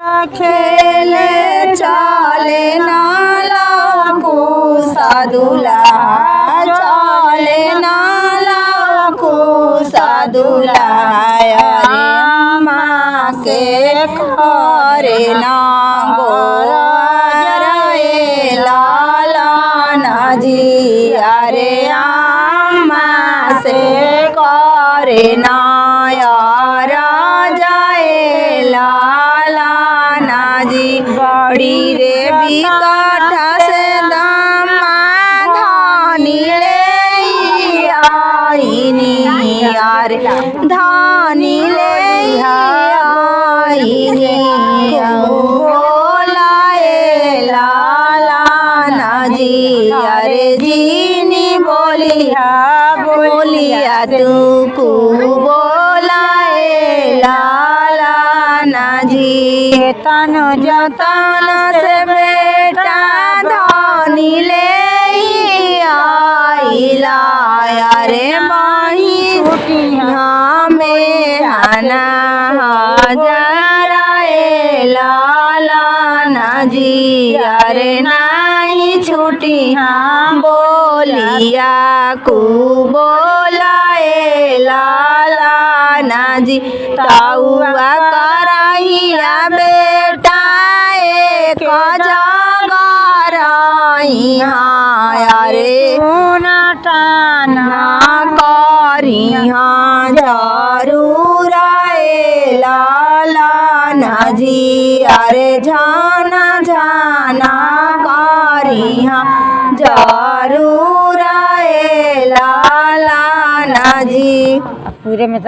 खेले चले नाला कुसा दुल्हा चले नाला कुसा दुल्हा माँ के खरे ना रे लाला नाजी अरे अम्मा से करे ना जाए लाला नाजी बड़ी रे बिकटा से दामा धानी ले आईनी यार धानी ले आईनी बोलाए लाला नाजी अरे जीनी बोलिया बोलिया तू को बोलाए लाला नाजी तन जतन से बेटा धानी ले आइला अरे माही में आना हजाराए लाला नाजी अरे नहीं छुटी बोलिया को बोलाए लाला नाजी ताऊआ कराइया बेटा एक जगराई अरे ना टाना करी जरूर लाला नाजी अरे झाना झाना करी जरूर लाला नाजी पूरे में